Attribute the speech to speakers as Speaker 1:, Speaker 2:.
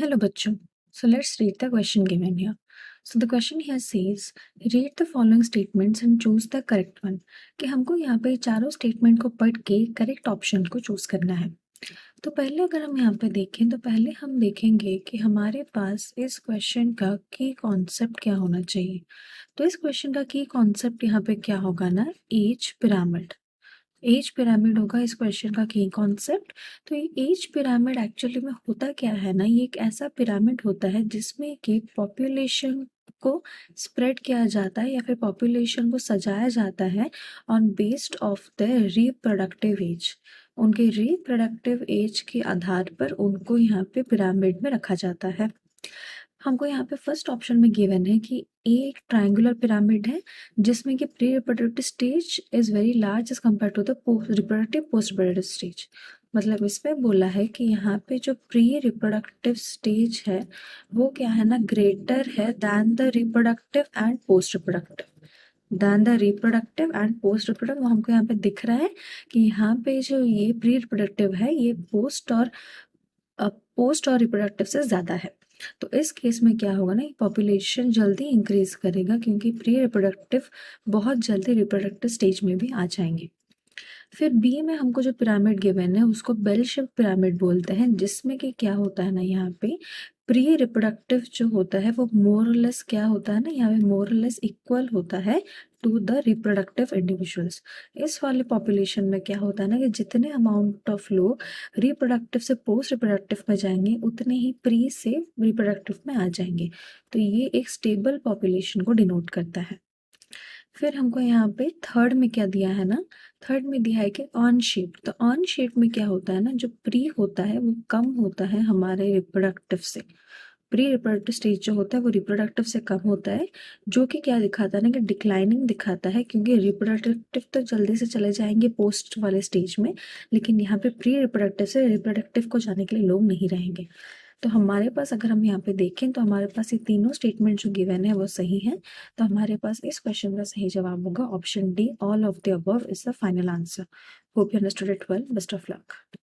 Speaker 1: Hello बच्चों. So let's read the question given here. So the question here says read the following statements and choose the correct one. कि हमको यहाँ पे चारों statement को पढ़ के करेक्ट ऑप्शन को चूज करना है. तो पहले अगर हम यहाँ पे देखें तो पहले हम देखेंगे कि हमारे पास इस क्वेश्चन का की कॉन्सेप्ट क्या होना चाहिए. तो इस क्वेश्चन का की कॉन्सेप्ट यहाँ पे क्या होगा ना, एज पिरामिड. एज पिरामिड होगा इस क्वेश्चन का की कॉन्सेप्ट. तो ये एज पिरामिड एक्चुअली में होता क्या है ना, ये एक ऐसा पिरामिड होता है जिसमें कि पॉपुलेशन को स्प्रेड किया जाता है या फिर पॉपुलेशन को सजाया जाता है on based of the reproductive age. उनके रिप्रोडक्टिव एज के आधार पर उनको यहाँ पे पिरामिड में रखा जाता है. हमको यहाँ पे फर्स्ट ऑप्शन में गिवन है कि ए एक ट्रायंगुलर पिरामिड है जिसमें कि pre reproductive stage is very large as compare to the reproductive post reproductive stage. मतलब इसमें बोला है कि यहाँ पे जो प्री रिप्रोडक्टिव स्टेज है वो क्या है ना, ग्रेटर है than the reproductive and post reproductive. वो हमको यहाँ पे दिख रहा है कि यहाँ पे जो ये प्री रिप्रोडक्टिव है ये पोस्ट और रिप्रोडक्टिव से ज़्यादा है. तो इस केस में क्या होगा ना, पॉपुलेशन जल्दी इंक्रीज करेगा क्योंकि प्री रिप्रोडक्टिव बहुत जल्दी रिप्रोडक्टिव स्टेज में भी आ जाएंगे. फिर बी में हमको जो पिरामिड गिवन है उसको बेल शेप पिरामिड बोलते हैं, जिसमें कि क्या होता है ना, यहाँ पे प्री रिप्रोडक्टिव जो होता है वो मोरलेस क्या होता है ना, यहाँ पे मोरलेस इक्वल होता है टू द रिप्रोडक्टिव इंडिविजुअल्स. इस वाले पॉपुलेशन में क्या होता है ना कि जितने अमाउंट ऑफ लोग रिप्रोडक्टिव से पोस्ट रिप्रोडक्टिव में जाएंगे उतने ही प्री से रिप्रोडक्टिव में आ जाएंगे. तो ये एक स्टेबल पॉपुलेशन को डिनोट करता है. फिर हमको यहाँ पे थर्ड में क्या दिया है ना, थर्ड में दिया है कि ऑन शेप. तो ऑन शेप में क्या होता है ना, जो प्री होता है वो कम होता है हमारे रिप्रोडक्टिव से. प्री रिप्रोडक्टिव स्टेज जो होता है वो रिप्रोडक्टिव से कम होता है, जो कि क्या दिखाता है ना कि डिक्लाइनिंग दिखाता है, क्योंकि रिप्रोडक्टिव तो जल्दी से चले जाएंगे पोस्ट वाले स्टेज में, लेकिन यहाँ पे प्री रिप्रोडक्टिव से रिप्रोडक्टिव को जाने के लिए लोग नहीं रहेंगे. तो हमारे पास अगर हम यहाँ पे देखें तो हमारे पास ये तीनों स्टेटमेंट जो गिवन है वो सही है. तो हमारे पास इस क्वेश्चन का सही जवाब होगा option D, all of the above is the final answer. Hope you understood it well. Best of luck.